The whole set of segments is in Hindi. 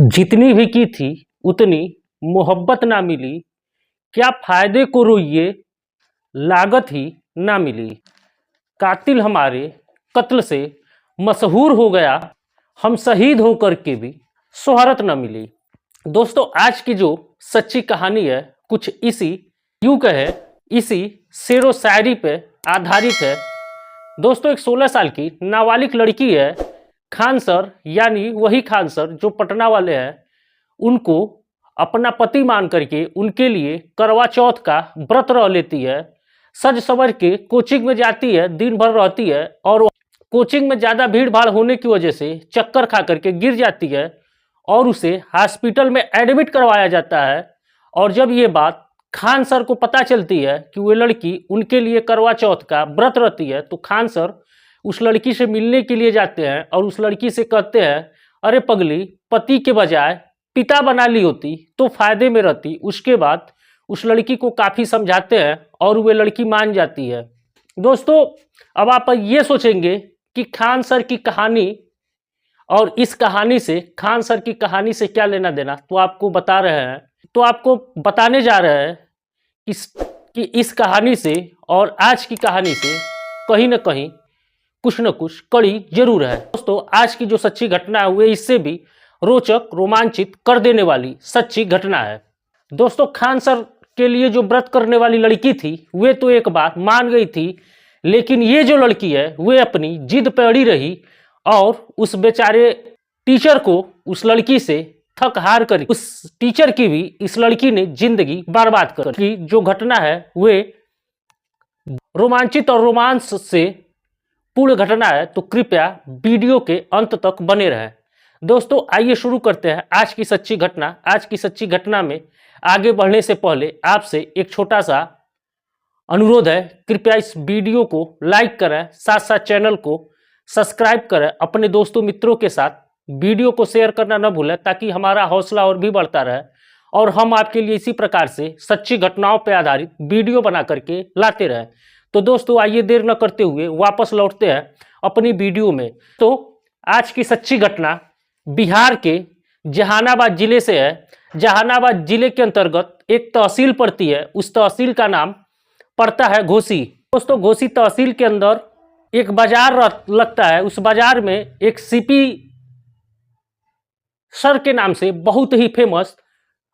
जितनी भी की थी उतनी मोहब्बत ना मिली, क्या फायदे को रोइए लागत ही ना मिली। कातिल हमारे कत्ल से मशहूर हो गया, हम शहीद होकर के भी शोहरत न मिली। दोस्तों, आज की जो सच्ची कहानी है कुछ इसी यूं कहे इसी शेरो शायरी पे आधारित है। दोस्तों, एक 16 साल की नाबालिग लड़की है। खान सर यानी वही खान सर जो पटना वाले हैं, उनको अपना पति मान करके उनके लिए करवा चौथ का व्रत रह लेती है। सज सवर के कोचिंग में जाती है, दिन भर रहती है और कोचिंग में ज़्यादा भीड़ भाड़ होने की वजह से चक्कर खा करके गिर जाती है और उसे हॉस्पिटल में एडमिट करवाया जाता है। और जब ये बात खान सर को पता चलती है कि वो लड़की उनके लिए करवा चौथ का व्रत रहती है, तो खान सर उस लड़की से मिलने के लिए जाते हैं और उस लड़की से कहते हैं, अरे पगली, पति के बजाय पिता बना ली होती तो फायदे में रहती। उसके बाद उस लड़की को काफ़ी समझाते हैं और वे लड़की मान जाती है। दोस्तों, अब आप ये सोचेंगे कि खान सर की कहानी और इस कहानी से खान सर की कहानी से क्या लेना देना, तो आपको बता रहे हैं, तो आपको बताने जा रहे हैं कि इस कहानी से और आज की कहानी से कहीं ना कहीं कुछ न कुछ कड़ी जरूर है। दोस्तों, आज की जो सच्ची घटना है वो इससे भी रोचक, रोमांचित कर देने वाली सच्ची घटना है। दोस्तों, खान सर के लिए जो व्रत करने वाली लड़की थी वे तो एक बार मान गई थी, लेकिन ये जो लड़की है वे अपनी जिद पे अड़ी रही और उस बेचारे टीचर को उस लड़की से थक हार कर उस टीचर की भी इस लड़की ने जिंदगी बर्बाद कर दी। जो घटना है वे रोमांचित और रोमांस से पूर्ण घटना है, तो कृपया वीडियो के अंत तक बने रहें। दोस्तों, आइए शुरू करते हैं आज की सच्ची घटना। आज की सच्ची घटना में आगे बढ़ने से पहले आपसे एक छोटा सा अनुरोध है, कृपया इस वीडियो को लाइक करें, साथ साथ चैनल को सब्सक्राइब करें, अपने दोस्तों मित्रों के साथ वीडियो को शेयर करना न भूलें ताकि हमारा हौसला और भी बढ़ता रहे और हम आपके लिए इसी प्रकार से सच्ची घटनाओं पर आधारित वीडियो बना करके लाते रहें। तो दोस्तों, आइए देर न करते हुए वापस लौटते हैं अपनी वीडियो में। तो आज की सच्ची घटना बिहार के जहानाबाद जिले से है। जहानाबाद जिले के अंतर्गत एक तहसील पड़ती है, उस तहसील का नाम पड़ता है घोसी। दोस्तों, घोसी तहसील के अंदर एक बाजार लगता है। उस बाजार में एक सीपी सर के नाम से बहुत ही फेमस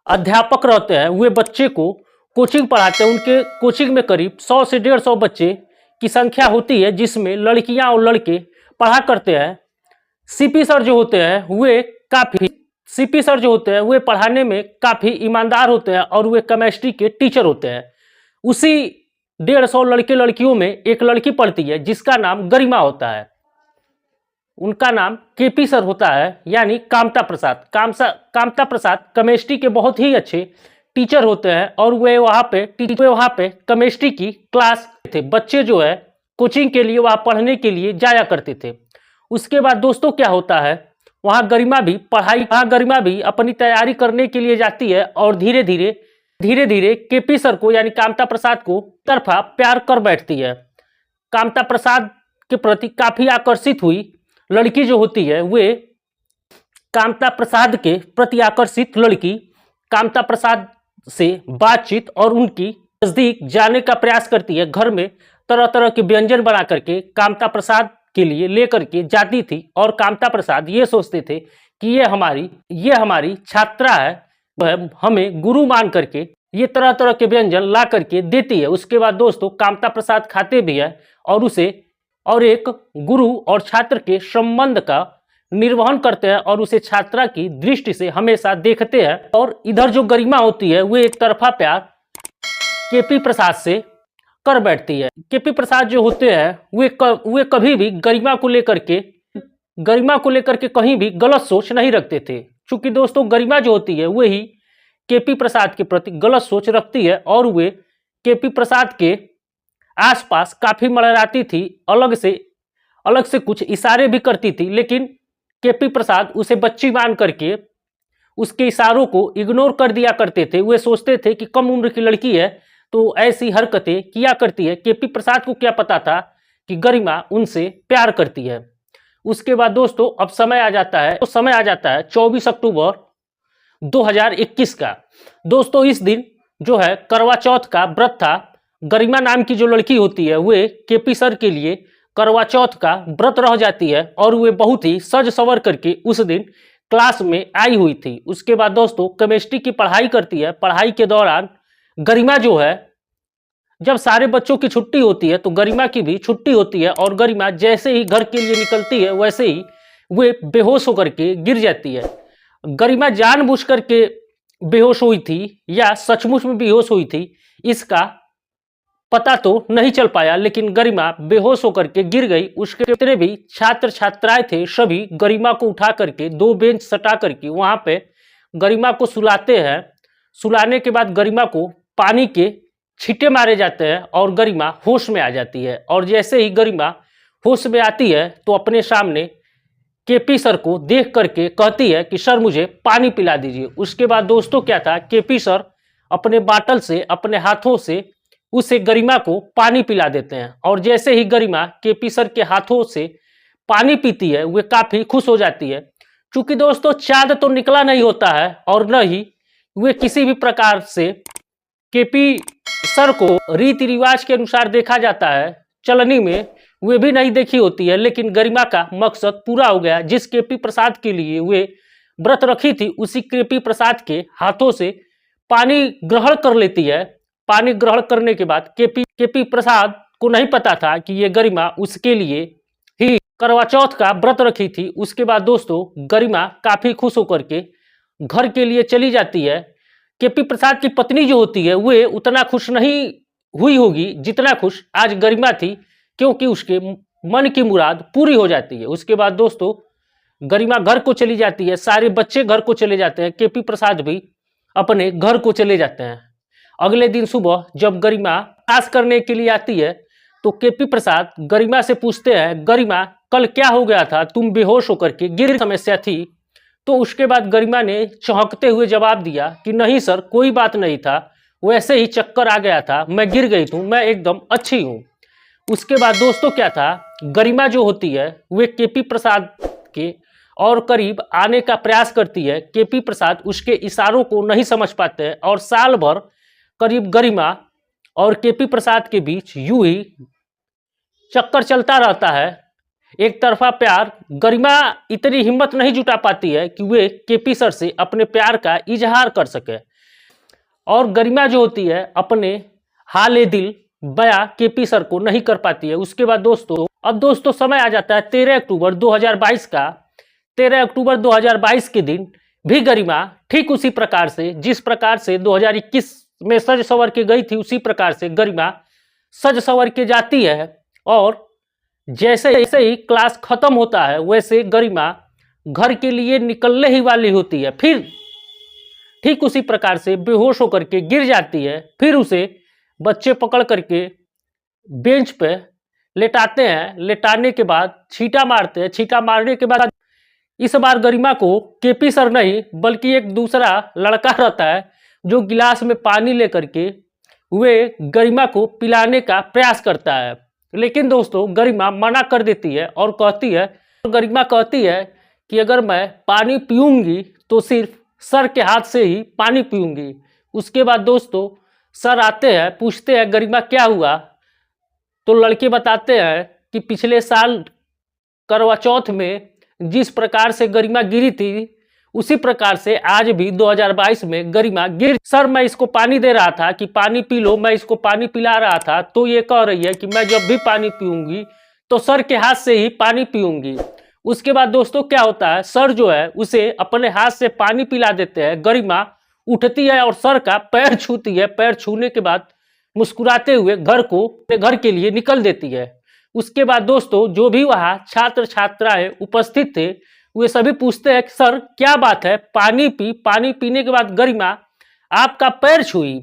अध्यापक रहते हैं। वे बच्चे को कोचिंग पढ़ाते हैं। उनके कोचिंग में करीब 100 से 150 बच्चे की संख्या होती है, जिसमें लड़कियां और लड़के पढ़ा करते हैं। सीपी सर जो होते हैं वे पढ़ाने में काफ़ी ईमानदार होते हैं और वे केमिस्ट्री के टीचर होते हैं। उसी 150 लड़के लड़कियों में एक लड़की पढ़ती है जिसका नाम गरिमा होता है। उनका नाम केपी सर होता है, यानी कामता प्रसाद। कामता प्रसाद केमिस्ट्री के बहुत ही अच्छे टीचर होते हैं और वे वहाँ पे केमिस्ट्री की क्लास थे। बच्चे जो है कोचिंग के लिए वहाँ पढ़ने के लिए जाया करते थे। उसके बाद दोस्तों क्या होता है, वहाँ गरिमा भी अपनी तैयारी करने के लिए जाती है और धीरे धीरे केपी सर को यानी कामता प्रसाद को तरफा प्यार कर बैठती है। कामता प्रसाद के प्रति काफ़ी आकर्षित हुई लड़की जो होती है वे कामता प्रसाद के प्रति आकर्षित लड़की कामता प्रसाद से बातचीत और उनकी नज़दीक जाने का प्रयास करती है। घर में तरह तरह के व्यंजन बना करके कामता प्रसाद के लिए लेकर के जाती थी और कामता प्रसाद ये सोचते थे कि ये हमारी छात्रा है, वह हमें गुरु मान करके ये तरह तरह के व्यंजन ला करके देती है। उसके बाद दोस्तों कामता प्रसाद खाते भी है और एक गुरु और छात्र के संबंध का निर्वहन करते हैं और उसे छात्रा की दृष्टि से हमेशा देखते हैं। और इधर जो गरिमा होती है वो एक तरफा प्यार केपी प्रसाद से कर बैठती है। केपी प्रसाद जो होते हैं वे कभी भी गरिमा को लेकर के कहीं भी गलत सोच नहीं रखते थे। चूंकि दोस्तों गरिमा जो होती है वही केपी प्रसाद के प्रति गलत सोच रखती है और वे केपी प्रसाद के आसपास काफ़ी मंडराती थी, अलग से कुछ इशारे भी करती थी, लेकिन केपी प्रसाद उसे बच्ची मान करके उसके इशारों को इग्नोर कर दिया करते थे। वे सोचते थे कि कम उम्र की लड़की है तो ऐसी हरकतें किया करती है। केपी प्रसाद को क्या पता था कि गरिमा उनसे प्यार करती है। उसके बाद दोस्तों अब समय आ जाता है 24 अक्टूबर 2021 का। दोस्तों इस दिन जो है करवा चौथ का व्रत था। गरिमा नाम की जो लड़की होती है वे केपी सर के लिए करवा चौथ का व्रत रह जाती है और वे बहुत ही सज सवर करके उस दिन क्लास में आई हुई थी। उसके बाद दोस्तों केमिस्ट्री की पढ़ाई करती है। पढ़ाई के दौरान गरिमा जो है, जब सारे बच्चों की छुट्टी होती है तो गरिमा की भी छुट्टी होती है और गरिमा जैसे ही घर के लिए निकलती है वैसे ही वे बेहोश होकर के गिर जाती है। गरिमा जानबूझ करके बेहोश हुई थी या सचमुच में बेहोश हुई थी इसका पता तो नहीं चल पाया, लेकिन गरिमा बेहोश होकर के गिर गई। उसके जितने भी छात्र छात्राएं थे सभी गरिमा को उठा करके 2 बेंच सटा करके वहां पे गरिमा को सुलाते हैं। सुलाने के बाद गरिमा को पानी के छींटे मारे जाते हैं और गरिमा होश में आ जाती है। और जैसे ही गरिमा होश में आती है तो अपने सामने केपी सर को देख करके कहती है कि सर मुझे पानी पिला दीजिए। उसके बाद दोस्तों क्या था, केपी सर अपने बाटल से अपने हाथों से उसे गरिमा को पानी पिला देते हैं और जैसे ही गरिमा केपी सर के हाथों से पानी पीती है वे काफी खुश हो जाती है। क्योंकि दोस्तों चांद तो निकला नहीं होता है और न ही वे किसी भी प्रकार से केपी सर को रीति रिवाज के अनुसार देखा जाता है, चलनी में वे भी नहीं देखी होती है। लेकिन गरिमा का मकसद पूरा हो गया। जिस केपी प्रसाद के लिए वे व्रत रखी थी उसी केपी प्रसाद के हाथों से पानी ग्रहण कर लेती है। पानी ग्रहण करने के बाद केपी प्रसाद को नहीं पता था कि ये गरिमा उसके लिए ही करवा चौथ का व्रत रखी थी। उसके बाद दोस्तों गरिमा काफी खुश होकर के घर के लिए चली जाती है। केपी प्रसाद की पत्नी जो होती है वे उतना खुश नहीं हुई होगी जितना खुश आज गरिमा थी, क्योंकि उसके मन की मुराद पूरी हो जाती है। उसके बाद दोस्तों गरिमा घर को चली जाती है, सारे बच्चे घर को चले जाते हैं, केपी प्रसाद भी अपने घर को चले जाते हैं। अगले दिन सुबह जब गरिमा क्लास करने के लिए आती है तो केपी प्रसाद गरिमा से पूछते हैं, गरिमा कल क्या हो गया था, तुम बेहोश होकर के गिर समस्या थी? तो उसके बाद गरिमा ने चौंकते हुए जवाब दिया कि नहीं सर कोई बात नहीं था, वैसे ही चक्कर आ गया था, मैं गिर गई थी, मैं एकदम अच्छी हूँ। उसके बाद दोस्तों क्या था, गरिमा जो होती है वे केपी प्रसाद के और करीब आने का प्रयास करती है। केपी प्रसाद उसके इशारों को नहीं समझ पाते हैं और साल भर करीब गरिमा और केपी प्रसाद के बीच यूं ही चक्कर चलता रहता है, एक तरफा प्यार। गरिमा इतनी हिम्मत नहीं जुटा पाती है कि वे केपी सर से अपने प्यार का इजहार कर सके और गरिमा जो होती है अपने हाल दिल बयां केपी सर को नहीं कर पाती है। उसके बाद दोस्तों अब दोस्तों समय आ जाता है 13 अक्टूबर 2022 का। 13 अक्टूबर 2022 के दिन भी गरिमा ठीक उसी प्रकार से जिस प्रकार से 2021 में सज सवर के गई थी उसी प्रकार से गरिमा सज सवर के जाती है और जैसे जैसे ही क्लास खत्म होता है वैसे गरिमा घर के लिए निकलने ही वाली होती है, फिर ठीक उसी प्रकार से बेहोश होकर के गिर जाती है। फिर उसे बच्चे पकड़ करके बेंच पे लेटाते हैं, लेटाने के बाद छींटा मारते हैं। छींटा मारने के बाद इस बार गरिमा को केपी सर नहीं बल्कि एक दूसरा लड़का रहता है जो गिलास में पानी लेकर के वे गरिमा को पिलाने का प्रयास करता है। लेकिन दोस्तों गरिमा मना कर देती है और गरिमा कहती है कि अगर मैं पानी पीऊंगी तो सिर्फ सर के हाथ से ही पानी पीऊंगी। उसके बाद दोस्तों सर आते हैं, पूछते हैं गरिमा क्या हुआ, तो लड़के बताते हैं कि पिछले साल करवा चौथ में जिस प्रकार से गरिमा गिरी थी उसी प्रकार से आज भी 2022 में गरिमा गिर। सर मैं इसको पानी दे रहा था कि पानी पी लो, मैं इसको पानी पिला रहा था, तो ये कह रही है कि मैं जब भी पानी पीऊंगी तो सर के हाथ से ही पानी पीऊंगी। उसके बाद दोस्तों क्या होता है, सर जो है उसे अपने हाथ से पानी पिला देते हैं। गरिमा उठती है और सर का पैर छूती है। पैर छूने के बाद मुस्कुराते हुए घर के लिए निकल देती है। उसके बाद दोस्तों जो भी वहाँ छात्र छात्राएं उपस्थित थे वे सभी पूछते हैं कि सर क्या बात है, पानी पीने के बाद गरिमा आपका पैर छुई।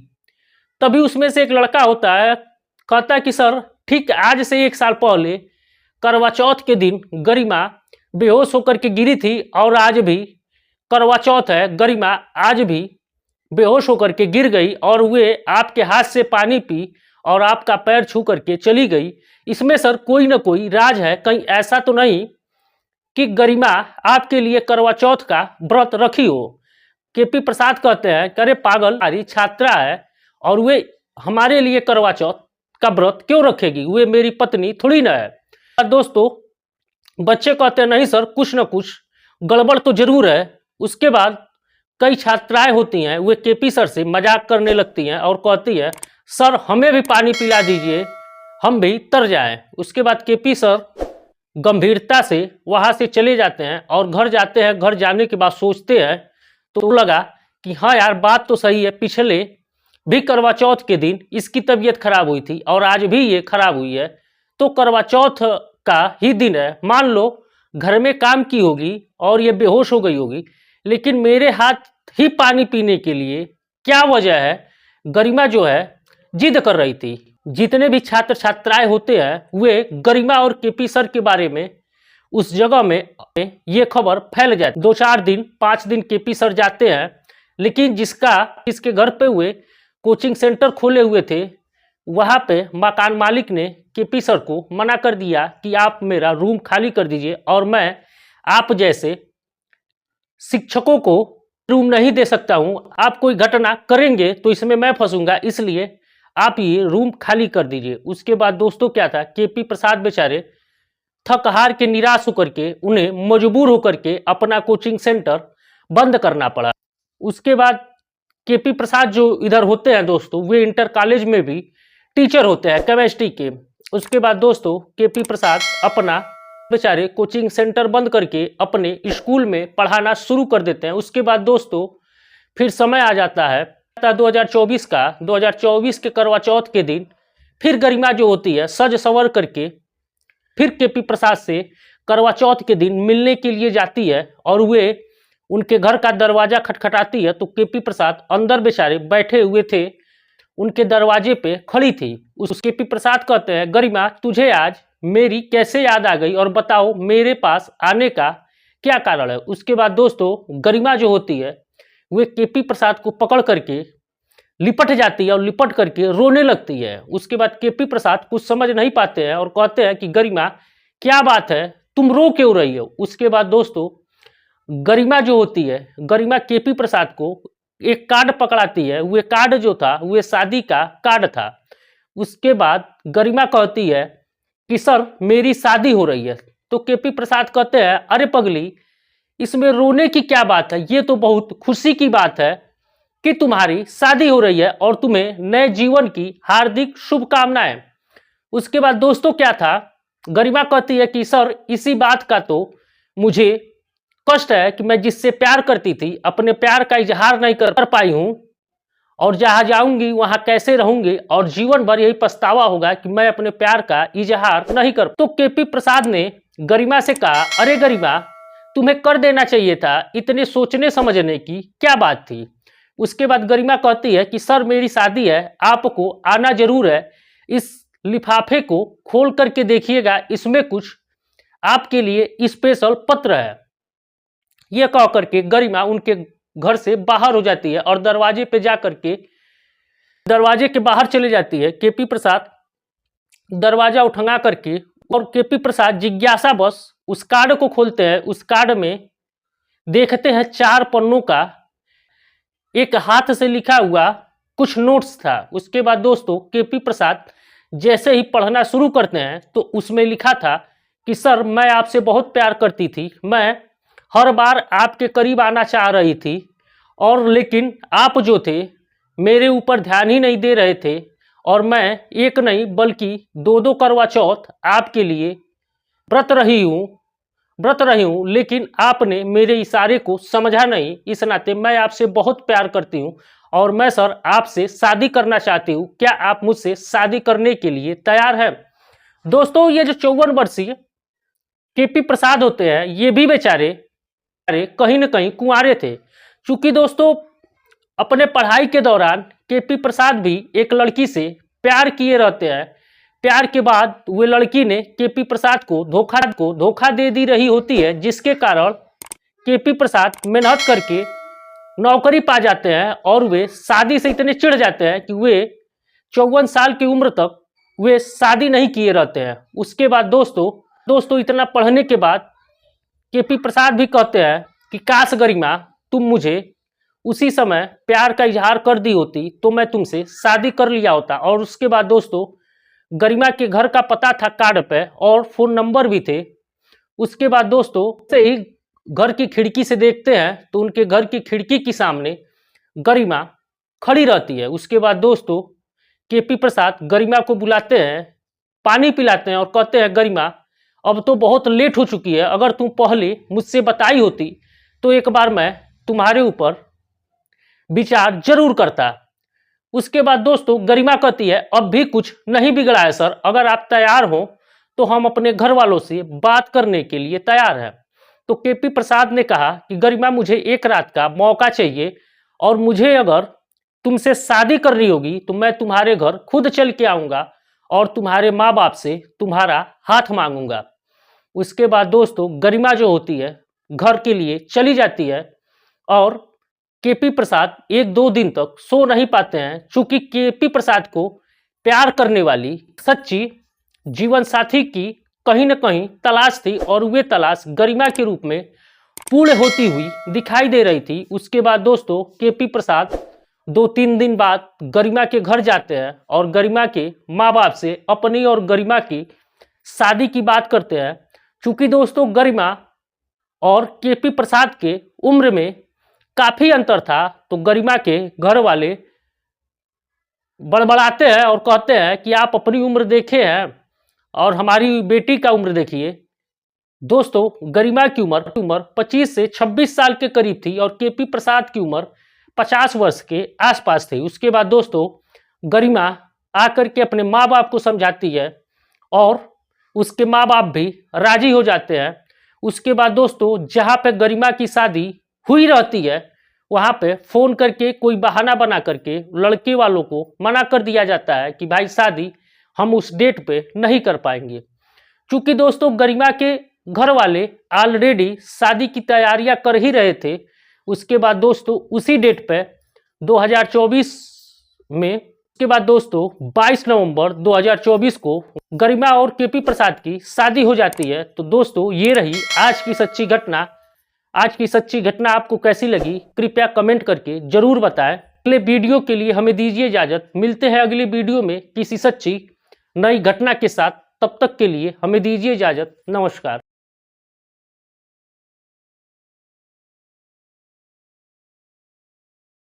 तभी उसमें से एक लड़का होता है, कहता है कि सर ठीक आज से 1 साल पहले करवा चौथ के दिन गरिमा बेहोश होकर के गिरी थी और आज भी करवा चौथ है, गरिमा आज भी बेहोश होकर के गिर गई और वे आपके हाथ से पानी पी और आपका पैर छू करके चली गई। इसमें सर कोई ना कोई राज है, कहीं ऐसा तो नहीं कि गरिमा आपके लिए करवा चौथ का व्रत रखी हो। केपी प्रसाद कहते हैं कि अरे पागल, हमारी छात्रा है और वे हमारे लिए करवा चौथ का व्रत क्यों रखेगी, वे मेरी पत्नी थोड़ी ना है। और दोस्तों बच्चे कहते हैं नहीं सर, कुछ ना कुछ गड़बड़ तो जरूर है। उसके बाद कई छात्राएं होती हैं, वे केपी सर से मजाक करने लगती हैं और कहती है सर हमें भी पानी पिला दीजिए, हम भी तर जाएं। उसके बाद केपी सर गंभीरता से वहां से चले जाते हैं और घर जाते हैं। घर जाने के बाद सोचते हैं तो लगा कि हाँ यार बात तो सही है, पिछले भी करवा चौथ के दिन इसकी तबीयत खराब हुई थी और आज भी ये खराब हुई है, तो करवा चौथ का ही दिन है, मान लो घर में काम की होगी और ये बेहोश हो गई होगी, लेकिन मेरे हाथ ही पानी पीने के लिए क्या वजह है। गरिमा जो है जिद कर रही थी। जितने भी छात्र छात्राएं होते हैं वे गरिमा और केपी सर के बारे में उस जगह में ये खबर फैल जाती। 2-4 दिन 5 दिन केपी सर जाते हैं, लेकिन जिसके घर पे हुए कोचिंग सेंटर खोले हुए थे वहां पे मकान मालिक ने केपी सर को मना कर दिया कि आप मेरा रूम खाली कर दीजिए और मैं आप जैसे शिक्षकों को रूम नहीं दे सकता हूं, आप कोई घटना करेंगे तो इसमें मैं फंसूंगा, इसलिए आप ये रूम खाली कर दीजिए। उसके बाद दोस्तों क्या था, केपी प्रसाद बेचारे थक हार के निराश होकर के उन्हें मजबूर होकर के अपना कोचिंग सेंटर बंद करना पड़ा। उसके बाद केपी प्रसाद जो इधर होते हैं दोस्तों, वे इंटर कॉलेज में भी टीचर होते हैं केमिस्ट्री के। उसके बाद दोस्तों केपी प्रसाद अपना बेचारे कोचिंग सेंटर बंद करके अपने स्कूल में पढ़ाना शुरू कर देते हैं। उसके बाद दोस्तों फिर समय आ जाता है 2024 का। 2024 के करवा चौथ के दिन फिर गरिमा जो होती है सज संवर करके फिर केपी प्रसाद से करवा चौथ के दिन मिलने के लिए जाती है और वे उनके घर का दरवाजा खटखटाती है तो केपी प्रसाद अंदर बेचारे बैठे हुए थे, उनके दरवाजे पे खड़ी थी। उस केपी प्रसाद कहते हैं गरिमा तुझे आज मेरी कैसे याद आ गई और बताओ मेरे पास आने का क्या कारण है। उसके बाद दोस्तों गरिमा जो होती है वे केपी प्रसाद को पकड़ करके लिपट जाती है और लिपट करके रोने लगती है। उसके बाद केपी प्रसाद कुछ समझ नहीं पाते हैं और कहते हैं कि गरिमा क्या बात है, तुम रो क्यों रही हो। उसके बाद दोस्तों गरिमा जो होती है, गरिमा केपी प्रसाद को एक कार्ड पकड़ाती है। वो कार्ड जो था वो शादी का कार्ड था। उसके बाद गरिमा कहती है कि सर मेरी शादी हो रही है, तो केपी प्रसाद कहते हैं अरे पगली इसमें रोने की क्या बात है, ये तो बहुत खुशी की बात है कि तुम्हारी शादी हो रही है और तुम्हें नए जीवन की हार्दिक शुभकामनाएं। उसके बाद दोस्तों क्या था, गरिमा कहती है कि सर इसी बात का तो मुझे कष्ट है कि मैं जिससे प्यार करती थी अपने प्यार का इजहार नहीं कर पाई हूं और जहां जाऊंगी वहां कैसे रहूंगी और जीवन भर यही पछतावा होगा कि मैं अपने प्यार का इजहार नहीं कर। तो केपी प्रसाद ने गरिमा से कहा अरे गरिमा तुम्हें कर देना चाहिए था, इतने सोचने समझने की क्या बात थी। उसके बाद गरिमा कहती है कि सर मेरी शादी है, आपको आना जरूर है, इस लिफाफे को खोल करके देखिएगा, इसमें कुछ आपके लिए स्पेशल पत्र है। यह कह करके गरिमा उनके घर से बाहर हो जाती है और दरवाजे पे जा करके दरवाजे के बाहर चले जाती है। केपी प्रसाद दरवाजा उठंगा करके और केपी प्रसाद जिज्ञासा बस उस कार्ड को खोलते हैं। उस कार्ड में देखते हैं 4 पन्नों का एक हाथ से लिखा हुआ कुछ नोट्स था। उसके बाद दोस्तों केपी प्रसाद जैसे ही पढ़ना शुरू करते हैं तो उसमें लिखा था कि सर मैं आपसे बहुत प्यार करती थी, मैं हर बार आपके करीब आना चाह रही थी और लेकिन आप जो थे मेरे ऊपर ध्यान ही नहीं दे रहे थे और मैं एक नहीं बल्कि 2-2 करवा चौथ आपके लिए व्रत रही हूँ, लेकिन आपने मेरे इशारे को समझा नहीं। इस नाते मैं आपसे बहुत प्यार करती हूँ और मैं सर आपसे शादी करना चाहती हूँ, क्या आप मुझसे शादी करने के लिए तैयार हैं। दोस्तों ये जो 54 वर्षीय केपी प्रसाद होते हैं ये भी बेचारे कहीं न कहीं कुंवारे थे। चूंकि दोस्तों अपने पढ़ाई के दौरान केपी प्रसाद भी एक लड़की से प्यार किए रहते हैं। प्यार के बाद वे लड़की ने केपी प्रसाद को धोखा दे दी रही होती है, जिसके कारण केपी प्रसाद मेहनत करके नौकरी पा जाते हैं और वे शादी से इतने चिढ़ जाते हैं कि वे 54 साल की उम्र तक वे शादी नहीं किए रहते हैं। उसके बाद दोस्तों इतना पढ़ने के बाद केपी प्रसाद भी कहते हैं कि काश गरिमा तुम मुझे उसी समय प्यार का इजहार कर दी होती तो मैं तुमसे शादी कर लिया होता। और उसके बाद दोस्तों गरिमा के घर का पता था कार्ड पे और फोन नंबर भी थे। उसके बाद दोस्तों से ही घर की खिड़की से देखते हैं तो उनके घर की खिड़की के सामने गरिमा खड़ी रहती है। उसके बाद दोस्तों केपी प्रसाद गरिमा को बुलाते हैं, पानी पिलाते हैं और कहते हैं गरिमा अब तो बहुत लेट हो चुकी है, अगर तुम पहले मुझसे बताई होती तो एक बार मैं तुम्हारे ऊपर विचार जरूर करता। उसके बाद दोस्तों गरिमा कहती है अब भी कुछ नहीं बिगड़ा है सर, अगर आप तैयार हो तो हम अपने घर वालों से बात करने के लिए तैयार हैं। तो केपी प्रसाद ने कहा कि गरिमा मुझे एक रात का मौका चाहिए और मुझे अगर तुमसे शादी करनी होगी तो मैं तुम्हारे घर खुद चल के आऊंगा और तुम्हारे माँ बाप से तुम्हारा हाथ मांगूंगा। उसके बाद दोस्तों गरिमा जो होती है घर के लिए चली जाती है और केपी प्रसाद एक दो दिन तक सो नहीं पाते हैं, चूंकि केपी प्रसाद को प्यार करने वाली सच्ची जीवन साथी की कहीं न कहीं तलाश थी और वे तलाश गरिमा के रूप में पूर्ण होती हुई दिखाई दे रही थी। उसके बाद दोस्तों केपी प्रसाद 2-3 दिन बाद गरिमा के घर जाते हैं और गरिमा के माँ बाप से अपनी और गरिमा की शादी की बात करते हैं। चूंकि दोस्तों गरिमा और केपी प्रसाद के उम्र में काफी अंतर था तो गरिमा के घर वाले बड़बड़ाते हैं और कहते हैं कि आप अपनी उम्र देखे हैं और हमारी बेटी का उम्र देखिए। दोस्तों गरिमा की उम्र 25 से 26 साल के करीब थी और केपी प्रसाद की उम्र 50 वर्ष के आसपास थी। उसके बाद दोस्तों गरिमा आकर के अपने माँ बाप को समझाती है और उसके माँ बाप भी राजी हो जाते हैं। उसके बाद दोस्तों जहाँ पे गरिमा की शादी हुई रहती है वहाँ पे फोन करके कोई बहाना बना करके लड़के वालों को मना कर दिया जाता है कि भाई शादी हम उस डेट पे नहीं कर पाएंगे। चूंकि दोस्तों गरिमा के घर वाले ऑलरेडी शादी की तैयारियां कर ही रहे थे। उसके बाद दोस्तों उसी डेट पे 2024 में उसके बाद दोस्तों 22 नवंबर 2024 को गरिमा और केपी प्रसाद की शादी हो जाती है। तो दोस्तों ये रही आज की सच्ची घटना। आज की सच्ची घटना आपको कैसी लगी कृपया कमेंट करके जरूर बताएं। अगले वीडियो के लिए हमें दीजिए इजाजत, मिलते हैं अगली वीडियो में किसी सच्ची नई घटना के साथ। तब तक के लिए हमें दीजिए इजाजत, नमस्कार।